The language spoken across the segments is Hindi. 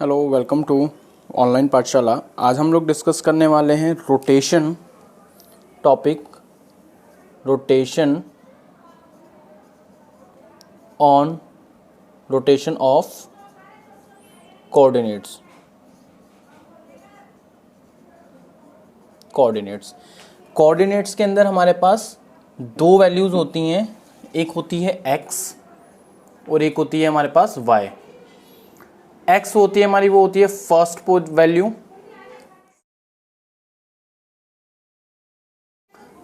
हेलो, वेलकम टू ऑनलाइन पाठशाला। आज हम लोग डिस्कस करने वाले हैं rotation topic, rotation on rotation of coordinates. Coordinates के अंदर हमारे पास दो वैल्यूज़ होती हैं, एक होती है x और एक होती है हमारे पास y। x होती है हमारी, वो होती है फर्स्ट वैल्यू,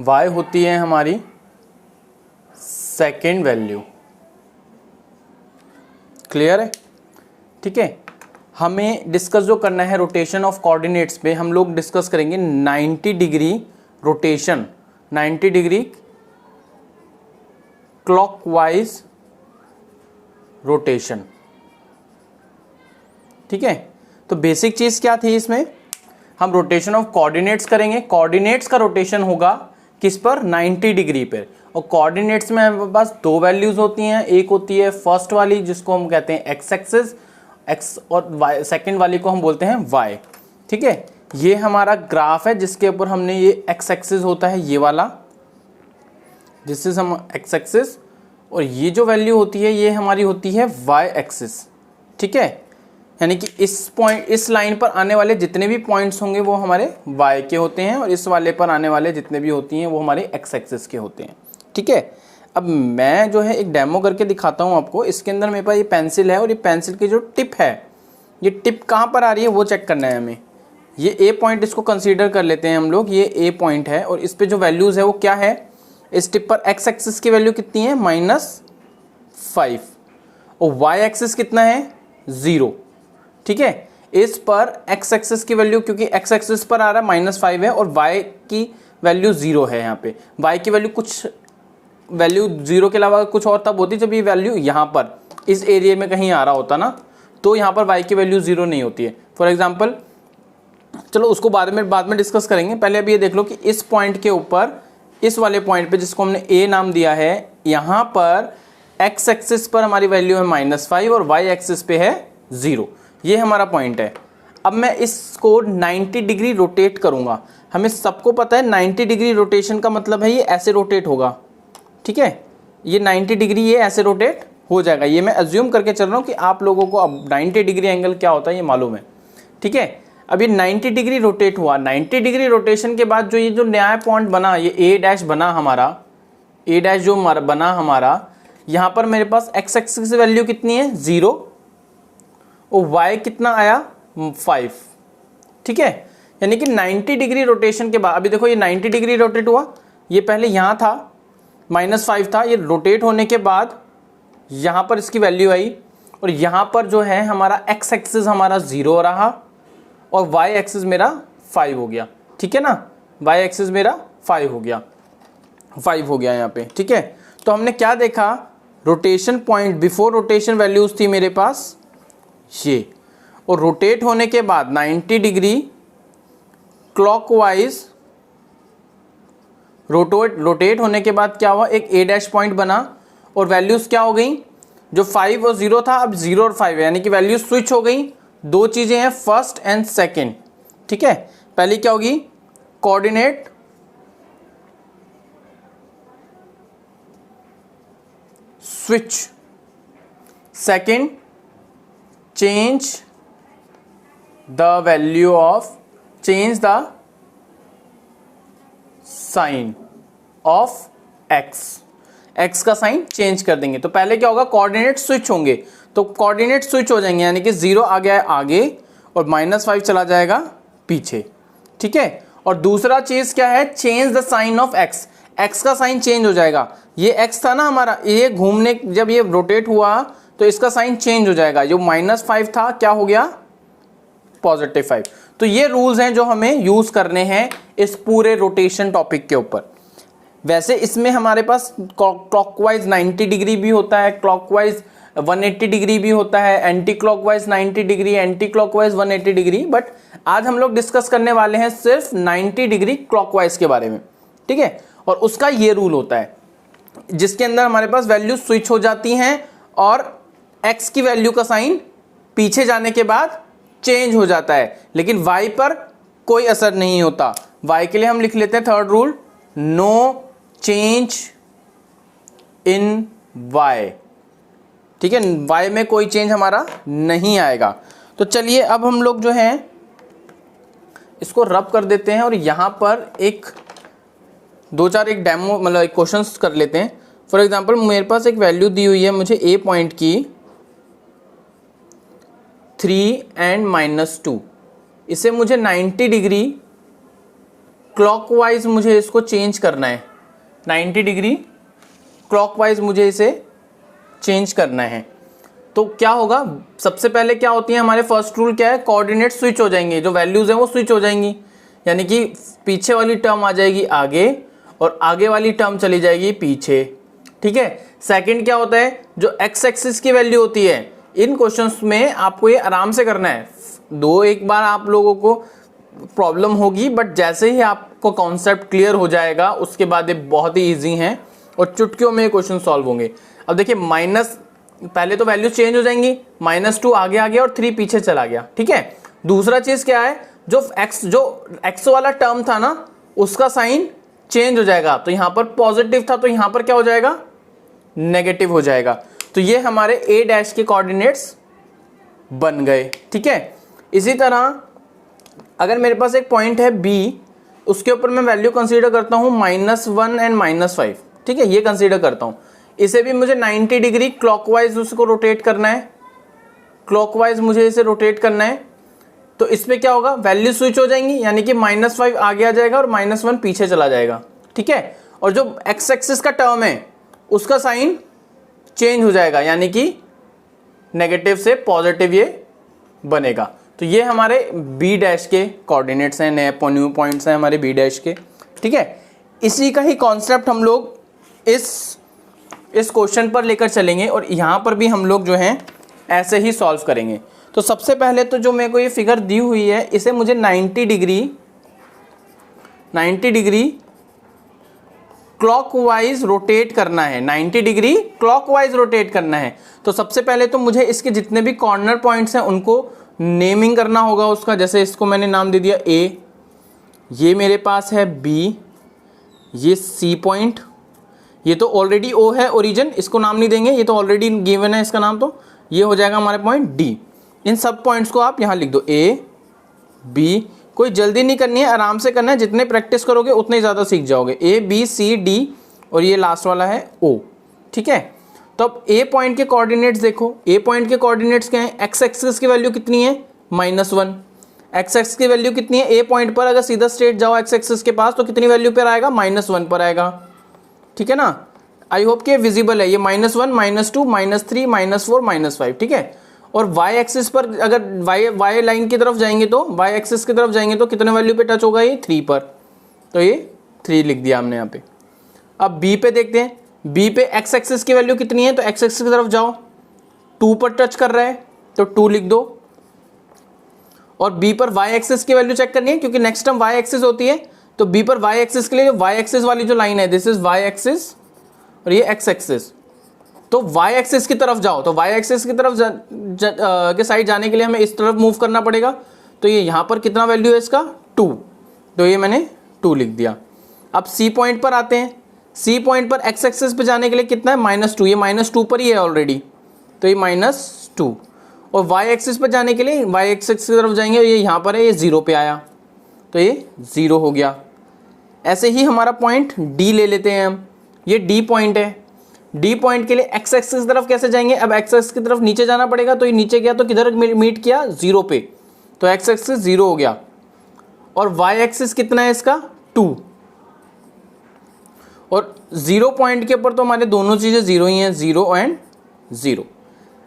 y होती है हमारी सेकेंड वैल्यू। क्लियर है? ठीक है। हमें डिस्कस जो करना है रोटेशन ऑफ कोऑर्डिनेट्स पे, हम लोग डिस्कस करेंगे 90 degree rotation, 90 degree clockwise rotation. ठीक है। तो बेसिक चीज क्या थी इसमें, हम रोटेशन ऑफ कोऑर्डिनेट्स करेंगे। कोऑर्डिनेट्स का रोटेशन होगा किस पर, 90 डिग्री पर। और कोऑर्डिनेट्स में हमारे पास दो वैल्यूज होती हैं, एक होती है फर्स्ट वाली जिसको हम कहते हैं एक्स एक्सिस, एक्स, और वाई सेकेंड वाली को हम बोलते हैं वाई। ठीक है। ये हमारा ग्राफ है जिसके ऊपर हमने ये एक्स एक्सिस होता है ये वाला, दिस इज हम एक्स एक्सिस, और ये जो वैल्यू होती है ये हमारी होती है वाई एक्सिस। ठीक है। यानी कि इस पॉइंट, इस लाइन पर आने वाले जितने भी पॉइंट्स होंगे वो हमारे y के होते हैं, और इस वाले पर आने वाले जितने भी होती हैं वो हमारे x एक्सिस के होते हैं। ठीक है। अब मैं जो है एक डेमो करके दिखाता हूँ आपको। इसके अंदर मेरे पास ये पेंसिल है, और ये पेंसिल की जो टिप है, ये टिप कहाँ पर आ रही है वो चेक करना है हमें। ये ए पॉइंट इसको कंसिडर कर लेते हैं हम लोग, ये ए पॉइंट है, और इस पर जो वैल्यूज़ है वो क्या है, इस टिप पर x एक्सिस की वैल्यू कितनी है, -5, और y एक्सिस कितना है, 0। ठीक है। इस पर x एक्सिस की वैल्यू, क्योंकि x एक्सिस पर आ रहा है -5 है, और y की वैल्यू 0 है। यहाँ पे y की वैल्यू कुछ वैल्यू 0 के अलावा कुछ और तब होती जब ये वैल्यू यहाँ पर इस एरिया में कहीं आ रहा होता ना, तो यहाँ पर y की वैल्यू 0 नहीं होती है। फॉर एग्जाम्पल, चलो उसको बाद में डिस्कस करेंगे। पहले अभी ये देख लो कि इस पॉइंट के ऊपर, इस वाले पॉइंट पे जिसको हमने a नाम दिया है, यहाँ पर x एक्सिस पर हमारी वैल्यू है -5 और y एक्सिस पे है 0। ये हमारा पॉइंट है। अब मैं इसको 90 डिग्री रोटेट करूंगा। हमें सबको पता है 90 डिग्री रोटेशन का मतलब है ये ऐसे रोटेट होगा। ठीक है। ये 90 डिग्री ये ऐसे रोटेट हो जाएगा। ये मैं अज्यूम करके चल रहा हूँ कि आप लोगों को अब 90 डिग्री एंगल क्या होता है ये मालूम है। ठीक है। अब ये 90 डिग्री रोटेट हुआ। 90 डिग्री रोटेशन के बाद जो ये जो नया पॉइंट बना, ये ए डैश बना हमारा, ए डैश जो बना हमारा, यहाँ पर मेरे पास एक्स एक्सिस वैल्यू कितनी है, 0, और y कितना आया, 5। ठीक है। यानी कि 90 डिग्री रोटेशन के बाद, अभी देखो ये 90 डिग्री रोटेट हुआ, ये पहले यहाँ था -5 था, ये रोटेट होने के बाद यहाँ पर इसकी वैल्यू आई, और यहाँ पर जो है हमारा x एक्सिस हमारा 0 रहा, और y एक्सिस मेरा 5 हो गया। ठीक है ना, y एक्सिस मेरा 5 हो गया यहाँ पे। ठीक है। तो हमने क्या देखा, rotation point before rotation values थी मेरे पास ये, और रोटेट होने के बाद 90 डिग्री क्लॉकवाइज रोटेट होने के बाद क्या हुआ, एक ए डैश पॉइंट बना, और वैल्यूज क्या हो गई, जो 5 और 0 था अब 0 और 5 है, यानी कि वैल्यू स्विच हो गई। दो चीजें हैं, फर्स्ट एंड सेकेंड। ठीक है। पहली क्या होगी, coordinate switch, second change the value of, change the sign of x का साइन चेंज कर देंगे। तो पहले क्या होगा, कोऑर्डिनेट स्विच होंगे, तो कोऑर्डिनेट स्विच हो जाएंगे, यानी कि 0 आ गया है आगे और -5 चला जाएगा पीछे। ठीक है। और दूसरा चीज क्या है, change the sign of x का साइन चेंज हो जाएगा। ये x था ना हमारा, ये घूमने, जब ये रोटेट हुआ तो इसका साइन चेंज हो जाएगा, जो -5 था क्या हो गया, +5। तो ये रूल्स हैं जो हमें यूज करने हैं इस पूरे रोटेशन टॉपिक के ऊपर। वैसे इसमें हमारे पास क्लॉकवाइज 90 डिग्री भी होता है, क्लॉकवाइज 180 डिग्री भी होता है, anti clockwise 90 degree, anti clockwise 180 degree, but आज हम लोग डिस्कस करने वाले हैं सिर्फ 90 डिग्री क्लॉकवाइज के बारे में। ठीक है। और उसका ये रूल होता है जिसके अंदर हमारे पास वैल्यू स्विच हो जाती हैं और x की वैल्यू का साइन पीछे जाने के बाद चेंज हो जाता है, लेकिन y पर कोई असर नहीं होता। y के लिए हम लिख लेते हैं third rule, no change in y। ठीक है, y में कोई चेंज हमारा नहीं आएगा। तो चलिए अब हम लोग जो है इसको रब कर देते हैं और यहाँ पर एक दो चार एक डेमो मतलब एक क्वेश्चंस कर लेते हैं। फॉर एग्जांपल मेरे पास एक वैल्यू दी हुई है मुझे a पॉइंट की 3 एंड -2, इसे मुझे 90 डिग्री क्लॉकवाइज मुझे इसको चेंज करना है, 90 डिग्री क्लॉकवाइज मुझे इसे चेंज करना है। तो क्या होगा, सबसे पहले क्या होती है हमारे फर्स्ट रूल क्या है, कोऑर्डिनेट स्विच हो जाएंगे, जो वैल्यूज हैं वो स्विच हो जाएंगी, यानी कि पीछे वाली टर्म आ जाएगी आगे और आगे वाली टर्म चली जाएगी पीछे। ठीक है, सेकंड क्या होता है, जो एक्स एक्सिस की वैल्यू होती है, इन क्वेश्चंस में आपको ये आराम से करना है, दो एक बार आप लोगों को प्रॉब्लम होगी, बट जैसे ही आपको कॉन्सेप्ट क्लियर हो जाएगा उसके बाद ये बहुत ही ईजी हैं और चुटकियों में क्वेश्चन सॉल्व होंगे। अब देखिए माइनस, पहले तो वैल्यू चेंज हो जाएंगी, -2 आगे आ गया और 3 पीछे चला गया। ठीक है, दूसरा चीज क्या है, जो एक्स वाला टर्म था ना उसका साइन चेंज हो जाएगा, तो यहां पर पॉजिटिव था तो यहां पर क्या हो जाएगा, नेगेटिव हो जाएगा। तो ये हमारे a डैश के कोऑर्डिनेट्स बन गए। ठीक है, इसी तरह अगर मेरे पास एक पॉइंट है b, उसके ऊपर मैं वैल्यू कंसीडर करता हूं -1 एंड -5। ठीक है, ये कंसीडर करता हूं, इसे भी मुझे 90 डिग्री क्लॉकवाइज उसको रोटेट करना है, क्लॉकवाइज मुझे इसे रोटेट करना है। तो इसमें क्या होगा, वैल्यू स्विच हो जाएंगी, यानी कि -5 आगे आ जाएगा और -1 पीछे चला जाएगा। ठीक है, और जो एक्स एक्सिस का टर्म है उसका साइन चेंज हो जाएगा, यानी कि नेगेटिव से पॉजिटिव ये बनेगा। तो ये हमारे बी डैश के कोऑर्डिनेट्स हैं, नए न्यू पॉइंट्स हैं हमारे बी डैश के। ठीक है, इसी का ही कॉन्सेप्ट हम लोग इस क्वेश्चन पर लेकर चलेंगे और यहाँ पर भी हम लोग जो हैं ऐसे ही सॉल्व करेंगे। तो सबसे पहले तो जो मेरे को ये फिगर दी हुई है इसे मुझे 90 डिग्री क्लॉकवाइज रोटेट करना है, 90 डिग्री क्लॉकवाइज रोटेट करना है। तो सबसे पहले तो मुझे इसके जितने भी कॉर्नर पॉइंट्स हैं उनको नेमिंग करना होगा उसका, जैसे इसको मैंने नाम दे दिया A, ये मेरे पास है B, ये C पॉइंट, ये तो ऑलरेडी O है ओरिजिन, इसको नाम नहीं देंगे, ये तो ऑलरेडी गिवन है इसका नाम, तो ये हो जाएगा हमारे पॉइंट D। इन सब पॉइंट्स को आप यहाँ लिख दो, A B, कोई जल्दी नहीं करनी है, आराम से करना है, जितने प्रैक्टिस करोगे उतने ज़्यादा सीख जाओगे। A B C D और ये लास्ट वाला है O। ठीक है, तो अब A पॉइंट के कोऑर्डिनेट्स देखो, A पॉइंट के कोऑर्डिनेट्स क्या हैं, एक्स एक्सिस की वैल्यू कितनी है, -1, एक्स एक्सिस की वैल्यू कितनी है, A पॉइंट पर अगर सीधा स्ट्रेट जाओ एक्स एक्सिस के पास तो कितनी वैल्यू पर आएगा, -1 पर आएगा। ठीक है ना, आई होप कि विजिबल है, ये -1 -2 -3 -4 -5। ठीक है, और y एक्सिस पर अगर y लाइन की तरफ जाएंगे तो y एक्सिस की तरफ जाएंगे तो कितने वैल्यू पे टच होगा, ये 3 पर, तो ये 3 लिख दिया हमने यहाँ पे। अब b पे देखते हैं, b पे x एक्सिस की वैल्यू कितनी है, तो x एक्सिस की तरफ जाओ, 2 पर टच कर रहा है तो 2 लिख दो। और b पर y एक्सिस की वैल्यू चेक करनी है क्योंकि नेक्स्ट टर्म y एक्सिस होती है, तो b पर y एक्सिस के लिए y एक्सिस वाली जो लाइन है दिस इज y एक्सिस और ये x एक्सिस, तो y एक्सिस की तरफ जाओ, तो y एक्सिस की तरफ के साइड जाने के लिए हमें इस तरफ मूव करना पड़ेगा। तो ये यहाँ पर कितना वैल्यू है इसका, 2, तो ये मैंने 2 लिख दिया। अब C पॉइंट पर आते हैं, C पॉइंट पर x एक्सिस पे जाने के लिए कितना है, -2, ये -2 पर ही है ऑलरेडी, तो ये -2। और y एक्सिस पर जाने के लिए y एक्सिस की तरफ जाएंगे, ये यहाँ पर है, ये 0 पे आया तो ये 0 हो गया। ऐसे ही हमारा पॉइंट D ले लेते हैं हम, ये D पॉइंट है, D पॉइंट के लिए x एक्सिस की तरफ कैसे जाएंगे, अब x एक्सिस की तरफ नीचे जाना पड़ेगा, तो ये नीचे गया तो किधर मीट किया, 0 पे, तो x एक्सिस 0 हो गया। और y एक्सिस कितना है इसका, 2, और 0 पॉइंट के ऊपर तो हमारे दोनों चीज़ें 0 ही हैं, 0 एंड 0।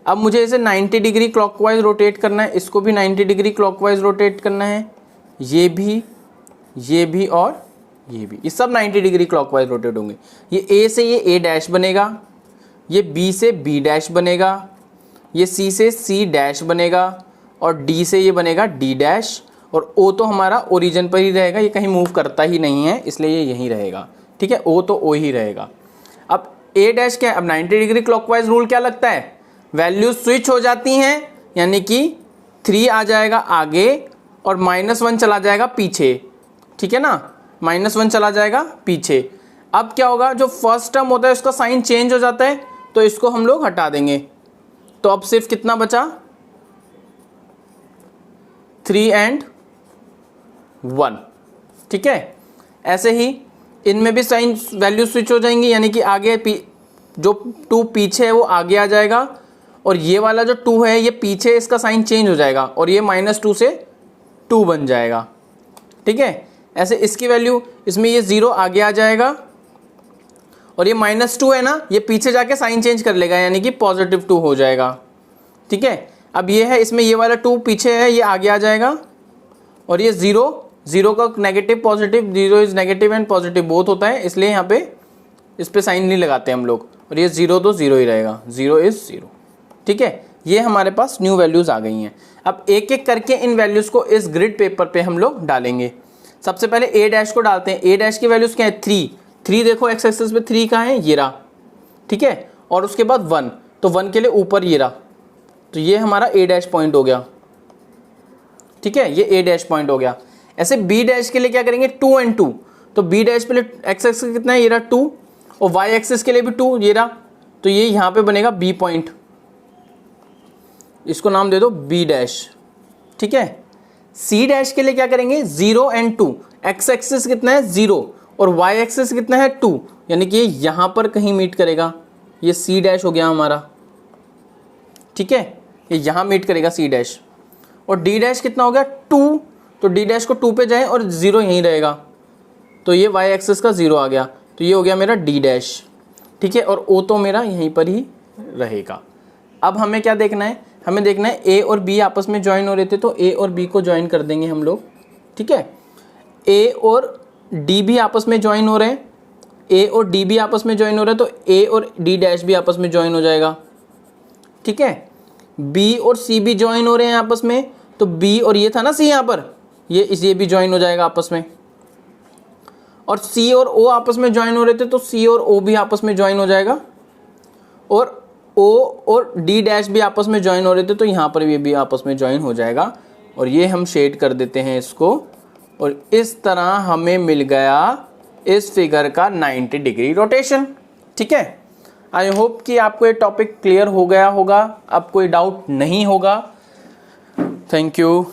अब मुझे इसे 90 डिग्री क्लॉकवाइज रोटेट करना है, इसको भी 90 डिग्री क्लॉकवाइज रोटेट करना है, ये भी और ये भी, ये सब 90 डिग्री क्लॉकवाइज रोटेट होंगे। ये A से ये A डैश बनेगा, ये B से B डैश बनेगा, ये C से C डैश बनेगा और D से ये बनेगा D डैश, और O तो हमारा ओरिजिन पर ही रहेगा, ये कहीं मूव करता ही नहीं है इसलिए ये यहीं रहेगा। ठीक है, O तो O ही रहेगा। अब A डैश क्या है, अब 90 डिग्री क्लॉकवाइज रूल क्या लगता है, वैल्यू स्विच हो जाती हैं, यानी कि 3 आ जाएगा आगे और -1 चला जाएगा पीछे, ठीक है ना, -1 चला जाएगा पीछे। अब क्या होगा, जो फर्स्ट टर्म होता है उसका साइन चेंज हो जाता है, तो इसको हम लोग हटा देंगे। तो अब सिर्फ कितना बचा, 3 और 1, ठीक है। ऐसे ही इनमें भी साइन वैल्यू स्विच हो जाएंगी, यानी कि आगे जो 2 पीछे है वो आगे आ जाएगा, और ये वाला जो 2 है ये पीछे, इसका साइन चेंज हो जाएगा और ये -2 से 2 बन जाएगा, ठीक है। ऐसे इसकी वैल्यू, इसमें ये 0 आगे आ जाएगा और ये -2 है ना, ये पीछे जाके साइन चेंज कर लेगा, यानी कि +2 हो जाएगा, ठीक है। अब ये है, इसमें ये वाला 2 पीछे है, ये आगे आ जाएगा, और ये 0 का negative positive, 0 is negative and positive both होता है, इसलिए यहाँ पे इस पे साइन नहीं लगाते हम लोग, और ये 0 तो 0 ही रहेगा, 0 इज 0, ठीक है। ये हमारे पास न्यू वैल्यूज़ आ गई हैं। अब एक एक करके इन वैल्यूज़ को इस ग्रिड पेपर पे हम लोग डालेंगे। सबसे पहले a' को डालते हैं। a' की वैल्यूज़ क्या है, 3 देखो एक्स एक्सिस पे 3 कहाँ है, ये रहा, ठीक है। और उसके बाद 1, तो 1 के लिए ऊपर ये रहा, तो ये हमारा a' पॉइंट हो गया, ठीक है, ये a' पॉइंट हो गया। ऐसे b' के लिए क्या करेंगे, 2 और 2, तो b' पे एक्स एक्सिस कितना है, ये रहा 2, और y एक्सिस के लिए भी 2, ये रहा, तो ये यहाँ पे बनेगा b पॉइंट, इसको नाम दे दो b', ठीक है। c' के लिए क्या करेंगे, 0 और 2, एक्स एक्सिस कितना है 0 और y एक्सिस कितना है 2, यानी कि यहाँ पर कहीं मीट करेगा, ये c' हो गया हमारा, ठीक है, ये यहाँ मीट करेगा c'। और d' कितना हो गया 2, तो d' को 2 पे जाए और 0 यहीं रहेगा, तो ये y एक्सिस का 0 आ गया, तो ये हो गया मेरा d', ठीक है। और o तो मेरा यहीं पर ही रहेगा। अब हमें क्या देखना है, हमें देखना है a और b आपस में ज्वाइन हो रहे थे, तो a और b को ज्वाइन कर देंगे हम लोग, ठीक है। a और d भी आपस में ज्वाइन हो रहे हैं, a और d भी आपस में ज्वाइन हो रहे हैं, तो a और d' भी आपस में ज्वाइन हो जाएगा, ठीक है। b और c भी ज्वाइन हो रहे हैं आपस में, तो b और ये था ना c यहाँ पर, ये भी ज्वाइन हो जाएगा आपस में। और c और o आपस में ज्वाइन हो रहे थे, तो c और o भी आपस में ज्वाइन हो जाएगा, और o और d' भी आपस में ज्वाइन हो रहे थे, तो यहाँ पर ये भी आपस में ज्वाइन हो जाएगा। और ये हम शेड कर देते हैं इसको, और इस तरह हमें मिल गया इस फिगर का 90 डिग्री रोटेशन, ठीक है। आई होप कि आपको ये टॉपिक क्लियर हो गया होगा, अब कोई डाउट नहीं होगा। Thank you.